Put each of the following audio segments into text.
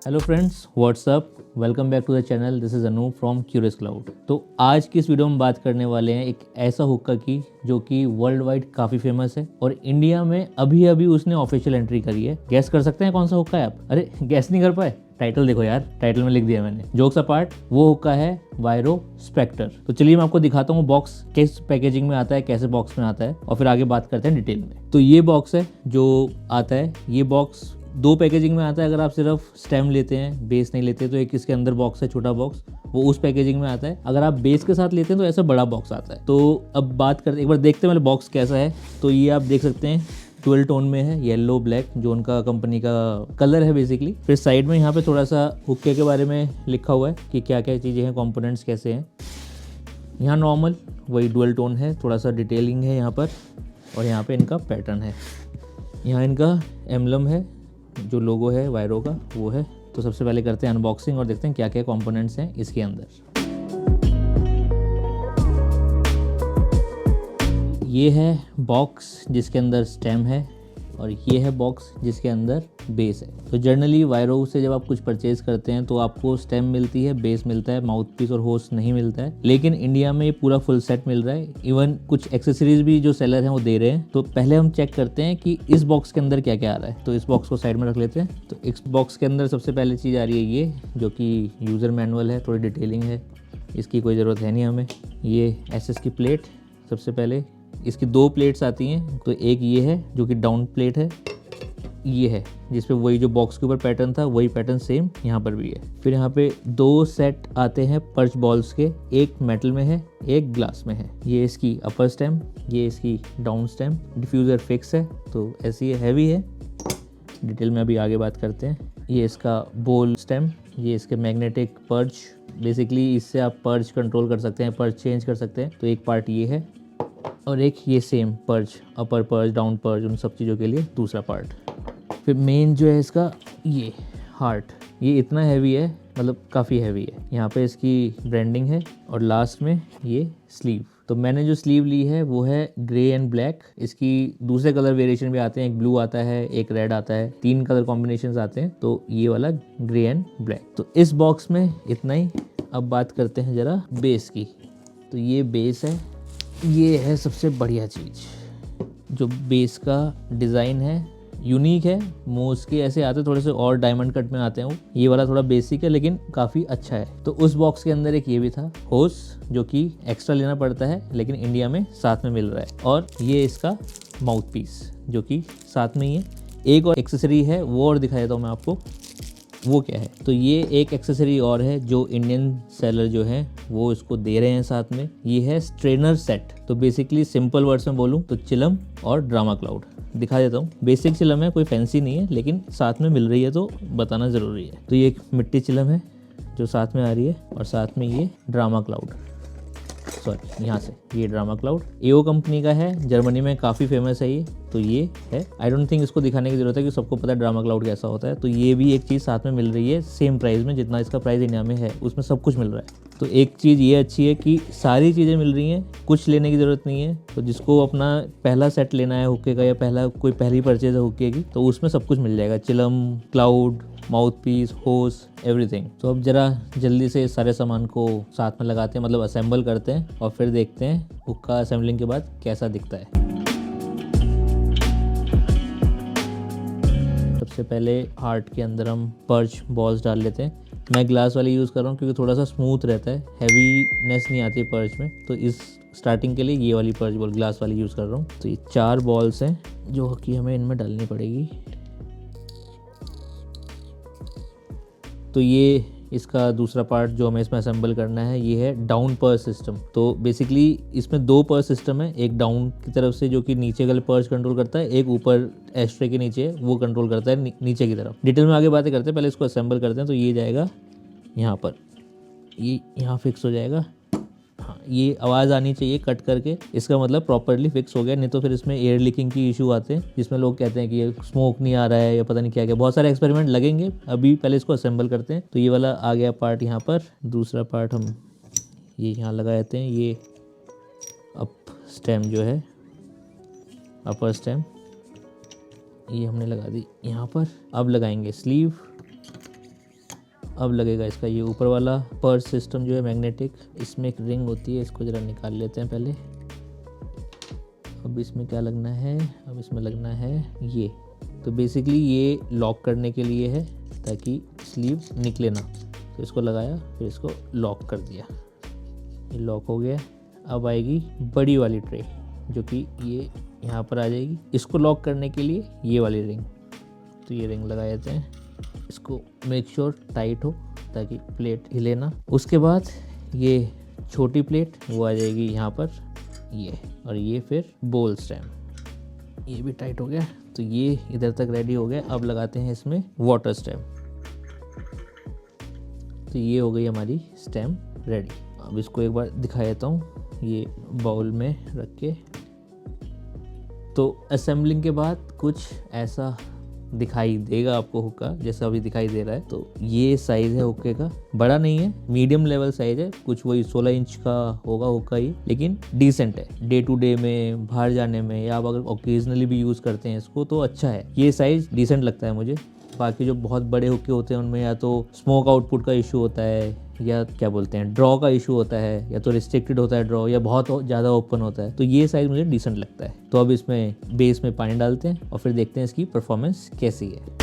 Hello friends, what's up. Welcome back to the channel. This is Anoop from Curious Cloud. तो आज की इस video में बात करने वाले हैं एक ऐसा हुक्का की जो कि वर्ल्ड वाइड काफ़ी फेमस है और इंडिया में अभी अभी उसने ऑफिशियल एंट्री करी है। गैस कर सकते हैं कौन सा हुक्का है आप? अरे गैस नहीं कर पाए? टाइटल देखो यार, टाइटल में लिख दिया मैंने। जोक्स अपार्ट, वो हुक्का है वायरो स्पेक्टर। तो चलिए मैं आपको दिखाता हूँ बॉक्स किस पैकेजिंग में आता है, कैसे बॉक्स में आता है, और फिर आगे बात करते हैं डिटेल में। तो ये बॉक्स है जो आता है। ये बॉक्स दो पैकेजिंग में आता है। अगर आप सिर्फ स्टेम लेते हैं, बेस नहीं लेते, तो एक इसके अंदर बॉक्स है छोटा बॉक्स, वो उस पैकेजिंग में आता है। अगर आप बेस के साथ लेते हैं तो ऐसा बड़ा बॉक्स आता है। तो अब बात करते, एक बार देखते हैं बॉक्स कैसा है। तो ये आप देख सकते हैं 12 टोन में है, येलो ब्लैक, जो उनका कंपनी का कलर है बेसिकली। फिर साइड में यहाँ पे थोड़ा सा हुक्के के बारे में लिखा हुआ है कि क्या क्या चीज़ें हैं, कंपोनेंट्स कैसे हैं। यहाँ नॉर्मल वही डुअल टोन है, थोड़ा सा डिटेलिंग है यहाँ पर, और यहाँ पे इनका पैटर्न है। यहाँ इनका एम्बलम है, जो लोगो है वायरो का वो है। तो सबसे पहले करते हैं अनबॉक्सिंग और देखते हैं क्या क्या कंपोनेंट्स हैं इसके अंदर। ये है बॉक्स जिसके अंदर स्टेम है, और ये है बॉक्स जिसके अंदर बेस है। तो जनरली वायरो से जब आप कुछ परचेज करते हैं तो आपको स्टेम मिलती है, बेस मिलता है, माउथ पीस और होस नहीं मिलता है। लेकिन इंडिया में ये पूरा फुल सेट मिल रहा है। इवन कुछ एक्सेसरीज भी जो सेलर हैं वो दे रहे हैं। तो पहले हम चेक करते हैं कि इस बॉक्स के अंदर क्या क्या आ रहा है। तो इस बॉक्स को साइड में रख लेते हैं। तो इस बॉक्स के अंदर सबसे पहले चीज़ आ रही है ये, जो कि यूज़र मैनुअल है, थोड़ी डिटेलिंग है, इसकी कोई ज़रूरत है नहीं हमें। ये एसएस की प्लेट, सबसे पहले इसकी दो प्लेट्स आती हैं। तो एक ये है जो कि डाउन प्लेट है, ये है जिसपे वही जो बॉक्स के ऊपर पैटर्न था वही पैटर्न सेम यहाँ पर भी है। फिर यहाँ पे दो सेट आते हैं पर्च बॉल्स के, एक मेटल में है, एक ग्लास में है। ये इसकी अपर स्टेम, ये इसकी डाउन स्टेम। डिफ्यूज़र फिक्स है, तो ऐसी ये हैवी है। डिटेल में अभी आगे बात करते हैं। ये इसका बोल स्टेम, ये इसके मैग्नेटिक पर्च। बेसिकली इससे आप पर्च कंट्रोल कर सकते हैं, पर्च चेंज कर सकते हैं। तो एक पार्ट ये है, और एक ये सेम पर्च, अपर पर्च, डाउन पर्च, उन सब चीज़ों के लिए दूसरा पार्ट। फिर मेन जो है इसका ये हार्ट, ये इतना हैवी है, मतलब काफ़ी हैवी है। यहाँ पे इसकी ब्रांडिंग है, और लास्ट में ये स्लीव। तो मैंने जो स्लीव ली है वो है ग्रे एंड ब्लैक। इसकी दूसरे कलर वेरिएशन भी आते हैं, एक ब्लू आता है, एक रेड आता है, 3 कलर कॉम्बिनेशंस आते हैं। तो ये वाला ग्रे एंड ब्लैक। तो इस बॉक्स में इतना ही। अब बात करते हैं ज़रा बेस की। तो ये बेस है, ये है सबसे बढ़िया चीज़। जो बेस का डिज़ाइन है यूनिक है। मोस्ट के ऐसे आते थोड़े से और डायमंड कट में आते हैं वो, ये वाला थोड़ा बेसिक है लेकिन काफ़ी अच्छा है। तो उस बॉक्स के अंदर एक ये भी था होस, जो कि एक्स्ट्रा लेना पड़ता है लेकिन इंडिया में साथ में मिल रहा है। और ये इसका माउथ पीस जो कि साथ में ही है। एक और एक्सेसरी है, वो और दिखा देता हूँ मैं आपको, वो क्या है। तो ये एक एक्सेसरी और है जो इंडियन सेलर जो है वो इसको दे रहे हैं साथ में। ये है स्ट्रेनर सेट। तो बेसिकली सिंपल वर्ड्स में बोलूँ तो चिलम और ड्रामा क्लाउड। दिखा देता हूँ। बेसिक चिलम है, कोई फैंसी नहीं है, लेकिन साथ में मिल रही है तो बताना ज़रूरी है। तो ये एक मिट्टी चिलम है जो साथ में आ रही है, और साथ में ये ड्रामा क्लाउड, सॉरी यहाँ से ये ड्रामा क्लाउड एओ कंपनी का है, जर्मनी में काफ़ी फेमस है ये। तो ये है, आई डोंट थिंक इसको दिखाने की जरूरत है कि सबको पता है ड्रामा क्लाउड कैसा होता है। तो ये भी एक चीज़ साथ में मिल रही है सेम प्राइस में, जितना इसका प्राइस इंडिया में है उसमें सब कुछ मिल रहा है। तो एक चीज़ ये अच्छी है कि सारी चीज़ें मिल रही हैं, कुछ लेने की ज़रूरत नहीं है। तो जिसको अपना पहला सेट लेना है हुक्के का, या पहली परचेज है हुक्के की, तो उसमें सब कुछ मिल जाएगा, चिलम, क्लाउड, माउथ पीस, होस, एवरीथिंग। तो अब जरा जल्दी से इस सारे सामान को साथ में लगाते हैं, मतलब असेंबल करते हैं, और फिर देखते हैं हुक्का असेंबलिंग के बाद कैसा दिखता है। सबसे पहले हार्ट के अंदर हम पर्च बॉल्स डाल लेते हैं। मैं ग्लास वाली यूज़ कर रहा हूँ क्योंकि थोड़ा सा स्मूथ रहता है, हैवीनेस नहीं आती पर्च में। तो इस स्टार्टिंग के लिए ये वाली पर्च बॉल ग्लास वाली यूज़ कर रहा हूँ। तो ये 4 बॉल्स हैं जो कि हमें इनमें डालनी पड़ेगी। तो ये इसका दूसरा पार्ट जो हमें इसमें असेंबल करना है, ये है डाउन पर्च सिस्टम। तो बेसिकली इसमें 2 पर्च सिस्टम है, एक डाउन की तरफ से जो कि नीचे वाले पर्च कंट्रोल करता है, एक ऊपर एस्ट्रे के नीचे वो कंट्रोल करता है नीचे की तरफ। डिटेल में आगे बातें करते हैं, पहले इसको असेंबल करते हैं। तो ये जाएगा यहाँ पर, ये यहाँ फिक्स हो जाएगा। हाँ, ये आवाज़ आनी चाहिए कट करके, इसका मतलब प्रॉपरली फिक्स हो गया। नहीं तो फिर इसमें एयर लीकिंग की इशू आते हैं, जिसमें लोग कहते हैं कि ये स्मोक नहीं आ रहा है या पता नहीं क्या क्या, बहुत सारे एक्सपेरिमेंट लगेंगे। अभी पहले इसको असेंबल करते हैं। तो ये वाला आ गया पार्ट यहाँ पर, दूसरा पार्ट हम ये यहाँ लगा देते हैं। ये अप स्टेम जो है, अपर स्टेम, ये हमने लगा दी यहाँ पर। अब लगाएंगे स्लीव, अब लगेगा इसका ये ऊपर वाला पर्स सिस्टम जो है मैग्नेटिक, इसमें एक रिंग होती है, इसको ज़रा निकाल लेते हैं पहले। अब इसमें क्या लगना है, अब इसमें लगना है ये। तो बेसिकली ये लॉक करने के लिए है ताकि स्लीव निकले ना। तो इसको लगाया, फिर इसको लॉक कर दिया, ये लॉक हो गया। अब आएगी बड़ी वाली ट्रे जो कि ये यहाँ पर आ जाएगी। इसको लॉक करने के लिए ये वाली रिंग, तो ये रिंग लगा देते हैं। इसको मेक श्योर टाइट हो ताकि प्लेट हिले ना। उसके बाद ये छोटी प्लेट वो आ जाएगी यहाँ पर ये, और ये फिर बोल स्टैम्प, ये भी टाइट हो गया। तो ये इधर तक रेडी हो गया। अब लगाते हैं इसमें वाटर स्टैम्प। तो ये हो गई हमारी स्टैम्प रेडी। अब इसको एक बार दिखा देता हूँ ये बाउल में रख के। तो असेंबलिंग के बाद कुछ ऐसा दिखाई देगा आपको हुक्का, जैसा अभी दिखाई दे रहा है। तो ये साइज़ है हुक्के का, बड़ा नहीं है, मीडियम लेवल साइज है, कुछ वही 16 इंच का होगा हुक्का ये, लेकिन डिसेंट है। डे टू डे में, बाहर जाने में, या आप अगर ओकेजनली भी यूज़ करते हैं इसको तो अच्छा है। ये साइज़ डिसेंट लगता है मुझे। बाकी जो बहुत बड़े हुक्के होते हैं उनमें या तो स्मोक आउटपुट का इशू होता है, या क्या बोलते हैं ड्रॉ का इशू होता है, या तो रिस्ट्रिक्टेड होता है ड्रॉ, या बहुत ज़्यादा ओपन होता है। तो ये साइज़ मुझे डिसेंट लगता है। तो अब इसमें बेस में पानी डालते हैं और फिर देखते हैं इसकी परफॉर्मेंस कैसी है।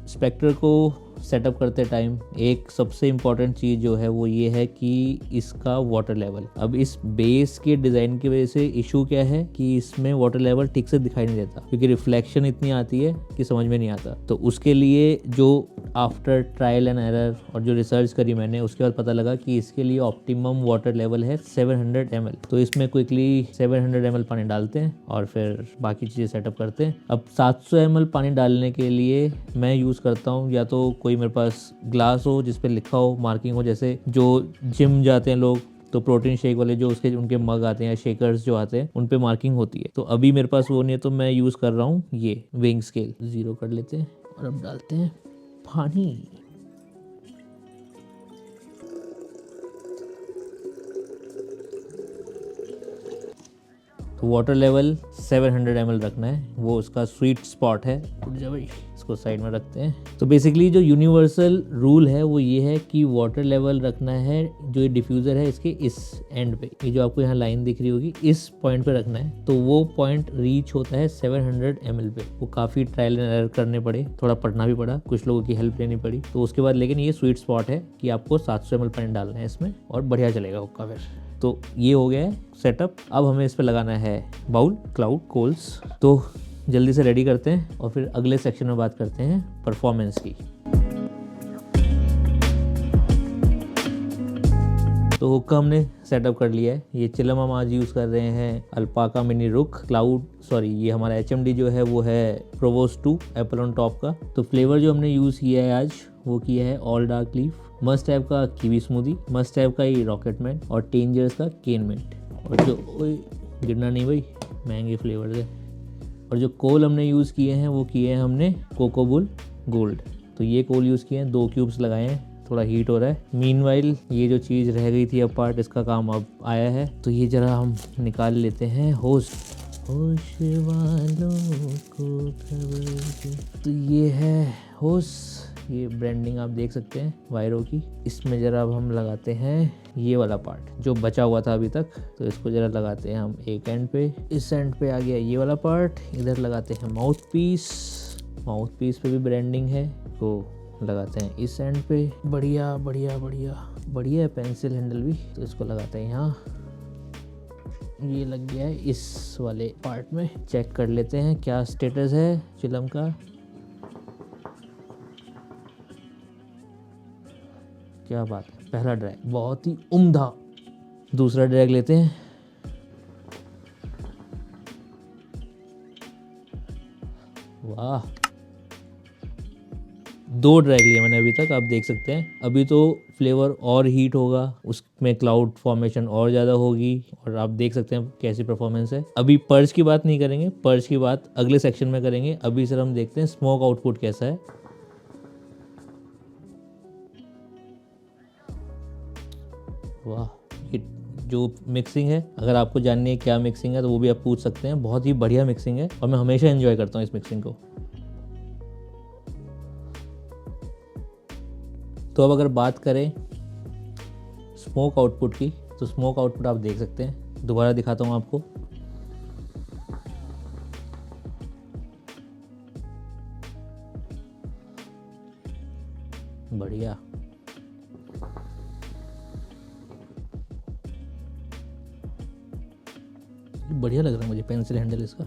स्पेक्टर को सेटअप करते टाइम एक सबसे इम्पॉर्टेंट चीज़ जो है वो ये है कि इसका वाटर लेवल। अब इस बेस के डिज़ाइन की वजह से इशू क्या है कि इसमें वाटर लेवल ठीक से दिखाई नहीं देता, क्योंकि रिफ्लेक्शन इतनी आती है कि समझ में नहीं आता। तो उसके लिए जो आफ्टर ट्रायल एंड एरर और जो रिसर्च करी मैंने, उसके बाद पता लगा कि इसके लिए ऑप्टिमम वाटर लेवल है 700 ml। तो इसमें क्विकली 700 ml पानी डालते हैं और फिर बाकी चीज़ें सेटअप करते हैं। अब 700 ml पानी डालने के लिए मैं यूज़ करता हूँ या तो कोई मेरे पास ग्लास हो जिस पे लिखा हो, मार्किंग हो, जैसे जो जिम जाते हैं लोग तो प्रोटीन शेक वाले जो उसके उनके मग आते हैं या शेकर्स जो आते हैं उन पे मार्किंग होती है। तो अभी मेरे पास वो नहीं है, तो मैं यूज़ कर रहा हूँ ये वेइंग स्केल। 0 कर लेते हैं और अब डालते हैं पानी। तो वाटर लेवल 700 ml रखना है, वो उसका स्वीट स्पॉट है। उठ जा भाई, इसको साइड में रखते हैं। तो बेसिकली जो यूनिवर्सल रूल है वो ये है कि वाटर लेवल रखना है, जो ये डिफ्यूज़र है इसके इस एंड पे, ये जो आपको यहाँ लाइन दिख रही होगी इस पॉइंट पे रखना है। तो वो पॉइंट रीच होता है 700 ml पे। वो काफ़ी ट्रायल एंड एरर करने पड़े, थोड़ा पढ़ना भी पड़ा, कुछ लोगों की हेल्प लेनी पड़ी। तो उसके बाद लेकिन ये स्वीट स्पॉट है कि आपको 700 ml पानी डालना है इसमें और बढ़िया चलेगा हुक्का फिर। तो ये हो गया है सेटअप। अब हमें इस पे लगाना है बाउल, क्लाउड, कोल्स। तो जल्दी से रेडी करते हैं और फिर अगले सेक्शन में बात करते हैं परफॉर्मेंस की। तो हुक्का हमने सेटअप कर लिया है। ये चिलम हम आज यूज़ कर रहे हैं अल्पाका मिनी रुक क्लाउड, सॉरी ये हमारा HMD जो है वो है प्रोवोस्ट 2 एप्पल ऑन टॉप का। तो फ्लेवर जो हमने यूज़ किया है आज वो किया है all dark leaf, must have का कीवी स्मूदी, मस्ट हैव का ये रॉकेटमैन और टेंजर्स का केन मिंट। और जो गिरना नहीं भाई, महंगे फ्लेवर है। और जो कोल हमने यूज़ किए हैं वो किए हैं हमने कोकोबुल गोल्ड। तो ये कोल यूज़ किए हैं, 2 क्यूब्स लगाए हैं, थोड़ा हीट हो रहा है। मीनवाइल ये जो चीज़ रह गई थी अब पार्ट, इसका काम अब आया है। तो ये ज़रा हम निकाल लेते हैं होश वालों को खबर। तो ये है होश, ये ब्रांडिंग आप देख सकते हैं वायरो की। इसमें ज़रा अब हम लगाते हैं ये वाला पार्ट जो बचा हुआ था अभी तक। तो इसको ज़रा लगाते हैं हम एक एंड पे, इस एंड पे आ गया ये वाला पार्ट। इधर लगाते हैं माउथ पीस, माउथ पीस पे भी ब्रांडिंग है, तो लगाते हैं इस एंड पे। बढ़िया बढ़िया बढ़िया बढ़िया है पेंसिल हैंडल भी। तो इसको लगाते हैं यहाँ, ये लग गया है इस वाले पार्ट में। चेक कर लेते हैं क्या स्टेटस है चिलम का। क्या बात है, पहला ड्रैग बहुत ही उम्दा। दूसरा ड्रैग लेते हैं, वाह 2 ड्रैग लिए मैंने अभी तक, आप देख सकते हैं। अभी तो फ्लेवर और हीट होगा, उसमें क्लाउड फॉर्मेशन और ज़्यादा होगी और आप देख सकते हैं कैसी परफॉर्मेंस है। अभी पर्च की बात नहीं करेंगे, पर्च की बात अगले सेक्शन में करेंगे। अभी सर हम देखते हैं स्मोक आउटपुट कैसा है। वाह, ये जो मिक्सिंग है, अगर आपको जाननी है क्या मिक्सिंग है तो वो भी आप पूछ सकते हैं। बहुत ही बढ़िया मिक्सिंग है और मैं हमेशा एंजॉय करता हूँ इस मिक्सिंग को। तो अब अगर बात करें स्मोक आउटपुट की, तो स्मोक आउटपुट आप देख सकते हैं, दोबारा दिखाता हूँ आपको। बढ़िया, बढ़िया लग रहा है मुझे पेंसिल हैंडल इसका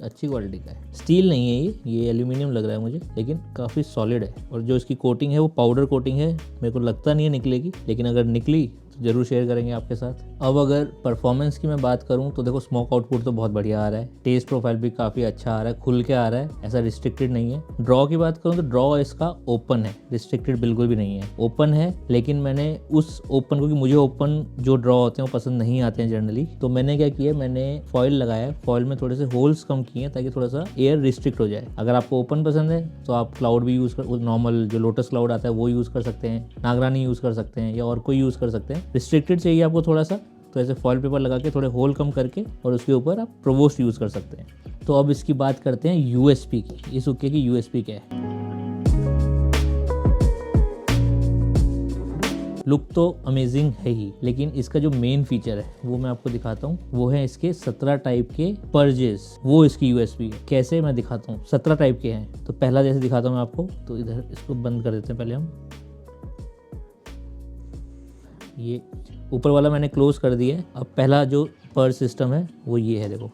अच्छी क्वालिटी का है। स्टील नहीं है ये एल्यूमिनियम लग रहा है मुझे, लेकिन काफ़ी सॉलिड है। और जो इसकी कोटिंग है वो पाउडर कोटिंग है, मेरे को लगता नहीं है निकलेगी, लेकिन अगर निकली तो ज़रूर शेयर करेंगे आपके साथ। अब अगर परफॉर्मेंस की मैं बात करूं तो देखो स्मोक आउटपुट तो बहुत बढ़िया आ रहा है, टेस्ट प्रोफाइल भी काफ़ी अच्छा आ रहा है, खुल के आ रहा है, ऐसा रिस्ट्रिक्टेड नहीं है। ड्रॉ की बात करूं तो ड्रॉ इसका ओपन है, रिस्ट्रिक्टेड बिल्कुल भी नहीं है, ओपन है। लेकिन मैंने उस ओपन, क्योंकि मुझे ओपन जो ड्रॉ होते हैं वो पसंद नहीं आते हैं जनरली, तो मैंने क्या किया, मैंने फॉइल लगाया, फॉइल में थोड़े से होल्स कम किए ताकि थोड़ा सा एयर रिस्ट्रिक्ट हो जाए। अगर आपको ओपन पसंद है तो आप क्लाउड भी यूज़ कर, नॉर्मल जो लोटस क्लाउड आता है वो यूज़ कर सकते हैं, नागरानी यूज़ कर सकते हैं, या और कोई यूज़ कर सकते हैं। रिस्ट्रिक्टेड चाहिए आपको थोड़ा सा, तो ऐसे फॉइल पेपर लगा के थोड़े होल कम करके और उसके ऊपर आप प्रोवोस्ट यूज़ कर सकते हैं। तो अब इसकी बात करते हैं यूएसपी की। इस हुक्के की यूएसपी क्या है? लुक तो अमेजिंग है ही, लेकिन इसका जो मेन फीचर है वो मैं आपको दिखाता हूँ। वो है इसके 17 टाइप के पर्जेस, वो इसकी यूएसपी है। कैसे, मैं दिखाता हूँ। 17 टाइप के हैं। तो पहला जैसे दिखाता हूँ मैं आपको, तो इधर इसको बंद कर देते हैं पहले हम। ये ऊपर वाला मैंने क्लोज कर दिया है। अब पहला जो पर्ज सिस्टम है वो ये है, देखो।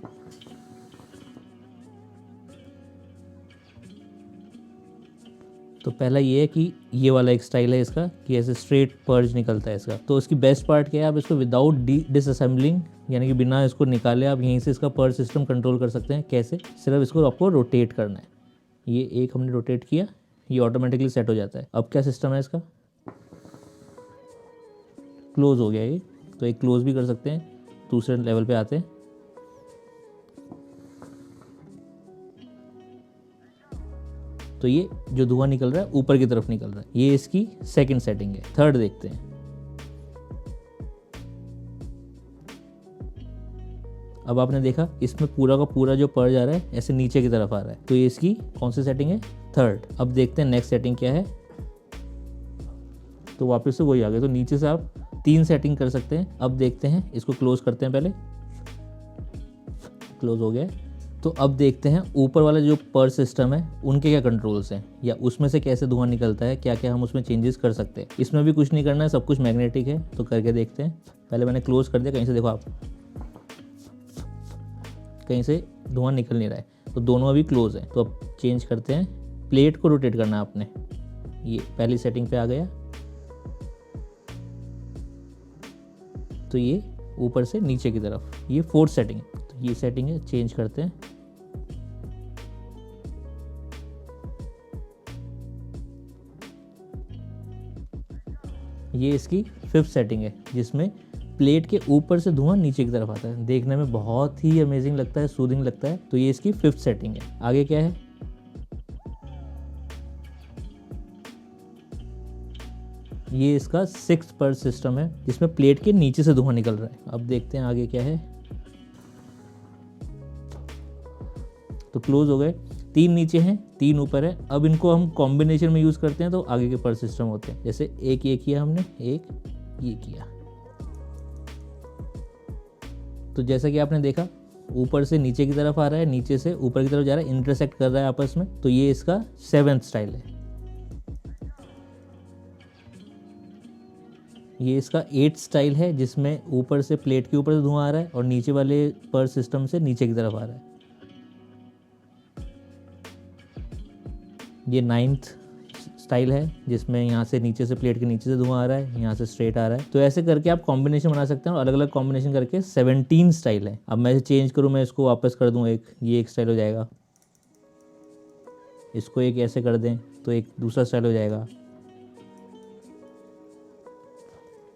तो पहला ये है कि ये वाला एक स्टाइल है इसका, कि ऐसे स्ट्रेट पर्ज निकलता है इसका। तो इसकी बेस्ट पार्ट क्या है, आप इसको विदाउट डिसअसेंबलिंग, यानी कि बिना इसको निकाले आप यहीं से इसका पर्ज सिस्टम कंट्रोल कर सकते हैं। कैसे? सिर्फ इसको आपको रोटेट करना है। ये एक हमने रोटेट किया, ये ऑटोमेटिकली सेट हो जाता है। अब क्या सिस्टम है इसका, क्लोज हो गया ये, तो एक क्लोज भी कर सकते हैं। दूसरे लेवल पे आते हैं, तो ये जो धुआं निकल रहा है ऊपर की तरफ निकल रहा है। ये इसकी सेकंड सेटिंग है। थर्ड देखते हैं। अब आपने देखा इसमें पूरा का पूरा जो पर्ज आ रहा है ऐसे नीचे की तरफ आ रहा है, तो ये इसकी कौन सी सेटिंग है? थर्ड। अब देखते हैं नेक्स्ट सेटिंग क्या है। तो वापस से वही आ गया। तो नीचे से आप 3 सेटिंग कर सकते हैं। अब देखते हैं, इसको क्लोज करते हैं पहले। क्लोज हो गया। तो अब देखते हैं ऊपर वाला जो पर्ज सिस्टम है उनके क्या कंट्रोल्स हैं, या उसमें से कैसे धुआं निकलता है, क्या क्या हम उसमें चेंजेस कर सकते हैं। इसमें भी कुछ नहीं करना है, सब कुछ मैग्नेटिक है। तो करके देखते हैं। पहले मैंने क्लोज कर दिया, कहीं से देखो आप, कहीं से धुआं निकल नहीं रहा है, तो दोनों अभी क्लोज है। तो अब चेंज करते हैं। प्लेट को रोटेट करना है आपने। ये पहली सेटिंग पे आ गया, तो ये ऊपर से नीचे की तरफ, ये फोर्थ सेटिंग है। तो ये सेटिंग है, चेंज करते हैं। ये इसकी 5th सेटिंग है, जिसमें प्लेट के ऊपर से धुआं नीचे की तरफ आता है। देखने में बहुत ही अमेजिंग लगता है, सूदिंग लगता है। तो ये इसकी 5th सेटिंग है। आगे क्या है, ये इसका 6th पर्ज सिस्टम है, जिसमें प्लेट के नीचे से धुआं निकल रहा है। अब देखते हैं आगे क्या है। तो क्लोज हो गए। 3 नीचे हैं, 3 ऊपर है। अब इनको हम कॉम्बिनेशन में यूज़ करते हैं, तो आगे के पर्ज सिस्टम होते हैं। जैसे एक ये किया हमने, एक ये किया। तो जैसा कि आपने देखा, ऊपर से नीचे की तरफ आ रहा है, नीचे से ऊपर की तरफ जा रहा है, इंटरसेक्ट कर रहा है आपस में। तो ये इसका 7th स्टाइल है। ये इसका 8th स्टाइल है, जिसमें ऊपर से प्लेट के ऊपर से धुआं आ रहा है और नीचे वाले पर्ज सिस्टम से नीचे की तरफ आ रहा है। ये 9th स्टाइल है, जिसमें यहाँ से नीचे से, प्लेट के नीचे से धुआं आ रहा है, यहाँ से स्ट्रेट आ रहा है। तो ऐसे करके आप कॉम्बिनेशन बना सकते हैं, और अलग अलग कॉम्बिनेशन करके 17 स्टाइल है। अब मैं इसे चेंज करूँ, मैं इसको वापस कर दूँ एक, ये एक स्टाइल हो जाएगा। इसको एक ऐसे कर दें तो एक दूसरा स्टाइल हो जाएगा।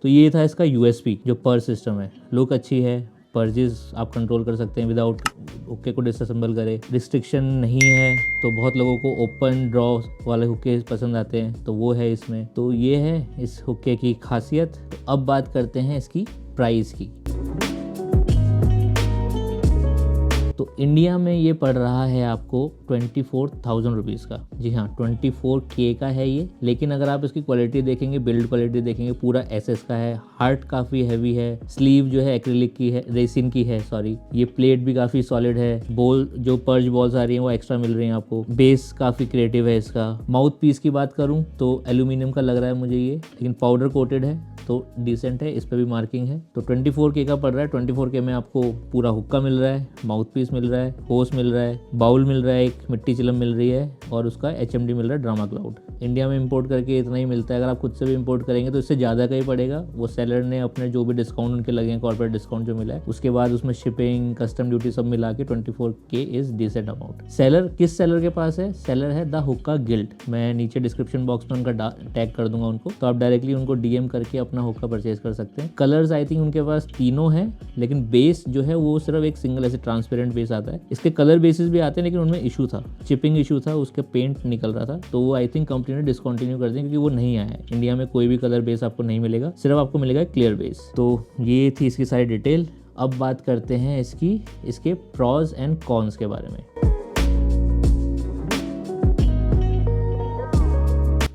तो ये था इसका यूएसपी, जो पर्ज सिस्टम है। लुक अच्छी है, पर्जेस आप कंट्रोल कर सकते हैं विदाउट हुक्के को डिसअसेंबल करे। रिस्ट्रिक्शन नहीं है, तो बहुत लोगों को ओपन ड्रॉ वाले हुक्के पसंद आते हैं, तो वो है इसमें। तो ये है इस हुक्के की खासियत। तो अब बात करते हैं इसकी प्राइस की। तो इंडिया में ये पड़ रहा है आपको 24,000 रुपीज़ का। जी हाँ, 24K का है ये। लेकिन अगर आप इसकी क्वालिटी देखेंगे, बिल्ड क्वालिटी देखेंगे, पूरा एसएस का है, हार्ट काफ़ी हैवी है, स्लीव जो है एक्रिलिक की है, रेसिन की है सॉरी, ये प्लेट भी काफ़ी सॉलिड है, बॉल जो पर्ज बॉल्स आ रही हैं वो एक्स्ट्रा मिल रही हैं आपको, बेस काफ़ी क्रिएटिव है इसका। माउथ पीस की बात करूँ तो एल्यूमिनियम का लग रहा है मुझे ये, लेकिन पाउडर कोटेड है तो डिसेंट है, इस पर भी मार्किंग है। तो 24K का पड़ रहा है। 24K में आपको पूरा हुक्का मिल रहा है, माउथ पीस मिल रहा है, होस मिल रहा है, बाउल मिल रहा है, एक मिट्टी चिलम मिल रही है और उसका HMD मिल रहा है, ड्रामा क्लाउड। इंडिया में इंपोर्ट करके इतना ही मिलता है। अगर आप खुद से भी इंपोर्ट करेंगे तो इससे ज़्यादा का ही पड़ेगा। वो सेलर ने अपने जो भी डिस्काउंट उनके लगे हैं, कॉर्पोरेट डिस्काउंट जो मिला है, उसके बाद उसमें शिपिंग, कस्टम ड्यूटी सब मिला के 24K is decent amount. Seller किस सेलर के पास है? सेलर है द हुक्का गिल्ड। मैं नीचे डिस्क्रिप्शन बॉक्स में उनका टैग कर दूंगा उनको, तो आप डायरेक्टली उनको DM करके अपना हुक्का परचेज कर सकते हैं। कलर्स आई थिंक उनके पास तीनों हैं, लेकिन बेस जो है वो सिर्फ एक सिंगल ऐसे ट्रांसपेरेंट बेस आता है। इसके कलर बेसिस भी आते हैं, लेकिन उनमें इशू था, चिपिंग इशू था, उसके पेंट निकल रहा था, तो वो आई थिंक कंपनी ने डिसकंटिन्यू कर दिया क्योंकि वो नहीं आया है। इंडिया में कोई भी कलर बेस आपको नहीं मिलेगा, सिर्फ आपको मिलेगा क्लियर बेस। तो ये थी इसकी सारी डिटेल। अब बात करते हैं इसके प्रॉज एंड कॉन्स के बारे में।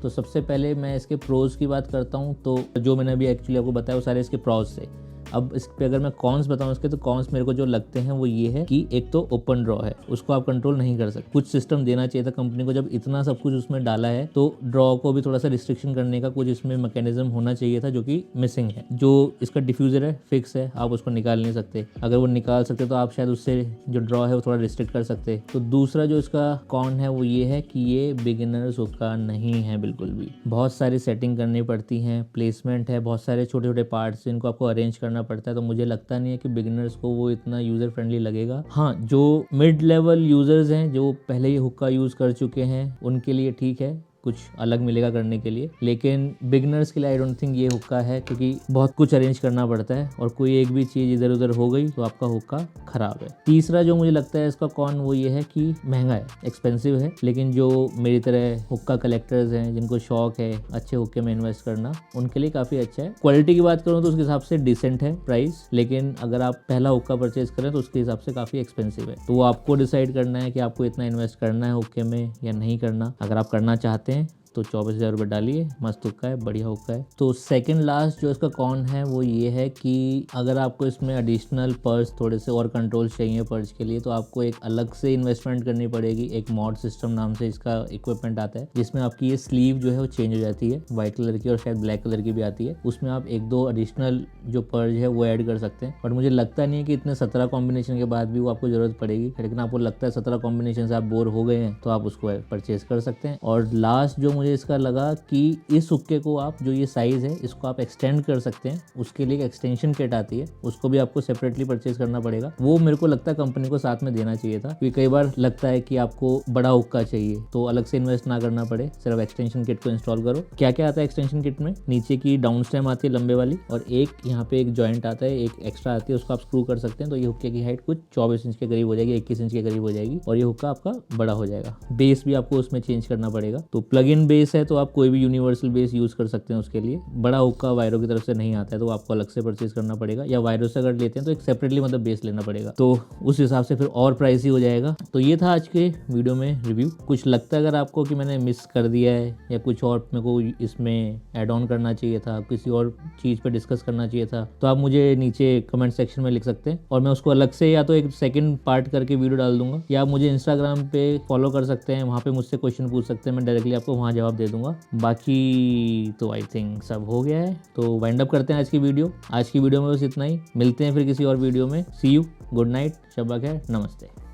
तो सबसे पहले मैं इसके प्रोज की बात करता हूँ। तो जो मैंने अभी एक्चुअली आपको बताया वो सारे इसके प्रॉज थे। अब इस पे अगर मैं कॉन्स बताऊं इसके, तो कॉन्स मेरे को जो लगते हैं वो ये है कि एक तो ओपन ड्रॉ है, उसको आप कंट्रोल नहीं कर सकते। कुछ सिस्टम देना चाहिए था कंपनी को, जब इतना सब कुछ उसमें डाला है तो ड्रॉ को भी थोड़ा सा रिस्ट्रिक्शन करने का कुछ इसमें मैकेनिज्म होना चाहिए था, जो कि मिसिंग है। जो इसका डिफ्यूजर है फिक्स है, आप उसको निकाल नहीं सकते। अगर वो निकाल सकते तो आप शायद उससे जो ड्रॉ है वो थोड़ा रिस्ट्रिक्ट कर सकते। तो दूसरा जो इसका कॉन है वो ये है कि ये बिगिनर्स हुक्का नहीं है बिल्कुल भी। बहुत सारी सेटिंग करनी पड़ती हैं, प्लेसमेंट है, बहुत सारे छोटे छोटे पार्ट्स इनको आपको अरेंज करना पड़ता है। तो मुझे लगता नहीं है कि बिगिनर्स को वो इतना यूज़र फ्रेंडली लगेगा। हाँ, जो मिड लेवल यूज़र्स हैं, जो पहले ही हुक्का यूज़ कर चुके हैं, उनके लिए ठीक है, कुछ अलग मिलेगा करने के लिए। लेकिन बिगनर्स के लिए आई डोंट थिंक ये हुक्का है, क्योंकि बहुत कुछ अरेंज करना पड़ता है और कोई एक भी चीज़ इधर उधर हो गई तो आपका हुक्का खराब है। तीसरा जो मुझे लगता है इसका कॉन वो ये है कि महंगा है, एक्सपेंसिव है। लेकिन जो मेरी तरह हुक्का कलेक्टर्स हैं, जिनको शौक है अच्छे हुक्के में इन्वेस्ट करना, उनके लिए काफ़ी अच्छा है। क्वालिटी की बात करूँ तो उसके हिसाब से डिसेंट है प्राइस, लेकिन अगर आप पहला हुक्का परचेज करें तो उसके हिसाब से काफ़ी एक्सपेंसिव है। तो वो आपको डिसाइड करना है कि आपको इतना इन्वेस्ट करना है हुक्के में या नहीं करना। अगर आप करना चाहते हैं तो 24,000 रुपये डालिए, मस्त हुक्का है, बढ़िया हुक्का है। तो सेकंड लास्ट जो इसका कॉन है वो ये है कि अगर आपको इसमें एडिशनल पर्स, थोड़े से और कंट्रोल चाहिए पर्स के लिए, तो आपको एक अलग से इन्वेस्टमेंट करनी पड़ेगी। एक मॉड सिस्टम नाम से इसका इक्विपमेंट आता है, जिसमें आपकी ये स्लीव जो है वो चेंज हो जाती है, व्हाइट कलर की और शायद ब्लैक कलर की भी आती है। उसमें आप 1-2 एडिशनल जो पर्ज है वो ऐड कर सकते हैं, बट मुझे लगता नहीं है कि इतने 17 कॉम्बिनेशन के बाद भी वो आपको जरूरत पड़ेगी। लेकिन आपको लगता है 17 कॉम्बिनेशन से आप बोर हो गए हैं तो आप उसको परचेज कर सकते हैं। और लास्ट जो मुझे इसका लगा कि इस हुक्के को आप, जो ये साइज है, इसको आप एक्सटेंड कर सकते हैं। उसके लिए एक एक्सटेंशन किट आती है, उसको भी आपको सेपरेटली परचेज करना पड़ेगा। वो मेरे को लगता है कंपनी को साथ में देना चाहिए था, क्योंकि कई बार लगता है कि आपको बड़ा हुक्का चाहिए तो अलग से इन्वेस्ट ना करना पड़े, सिर्फ एक्सटेंशन किट को इंस्टॉल करो। क्या क्या आता है एक्सटेंशन किट में? नीचे की डाउन स्टेम आती है लंबे वाली, और एक यहाँ पे एक जॉइंट आता है, एक एक्स्ट्रा आती है, उसको आप स्क्रू कर सकते हैं। तो ये हुक्के की हाइट कुछ 24 इंच के करीब हो जाएगी, 21 इंच के करीब हो जाएगी, और ये हुक्का आपका बड़ा हो जाएगा। बेस भी आपको उसमें चेंज करना पड़ेगा। तो प्लग इन बेस है, तो आप कोई भी यूनिवर्सल बेस यूज कर सकते हैं उसके लिए। बड़ा हुक्का वायरो की तरफ से नहीं आता है, तो आपको अलग से परचेज करना पड़ेगा, या वायरो से अगर लेते हैं तो एक सेपरेटली मतलब बेस लेना पड़ेगा। तो उस हिसाब से फिर और प्राइस ही हो जाएगा। तो ये था आज के वीडियो में रिव्यू। कुछ लगता है अगर आपको कि मैंने मिस कर दिया है, या कुछ और मेरे को इसमें ऐड ऑन करना चाहिए था, किसी और चीज़ पे डिस्कस करना चाहिए था, तो आप मुझे नीचे कमेंट सेक्शन में लिख सकते हैं, और मैं उसको अलग से या तो एक सेकंड पार्ट करके वीडियो डाल दूंगा, या आप मुझे इंस्टाग्राम पे फॉलो कर सकते हैं, वहाँ पे मुझसे क्वेश्चन पूछ सकते हैं, मैं डायरेक्टली आपको वहाँ जवाब दे दूंगा। बाकी तो आई थिंक सब हो गया है, तो वाइंड अप करते हैं आज की वीडियो। आज की वीडियो में बस इतना ही, मिलते हैं फिर किसी और वीडियो में। सी यू, गुड नाइट, शब्बा खैर, नमस्ते।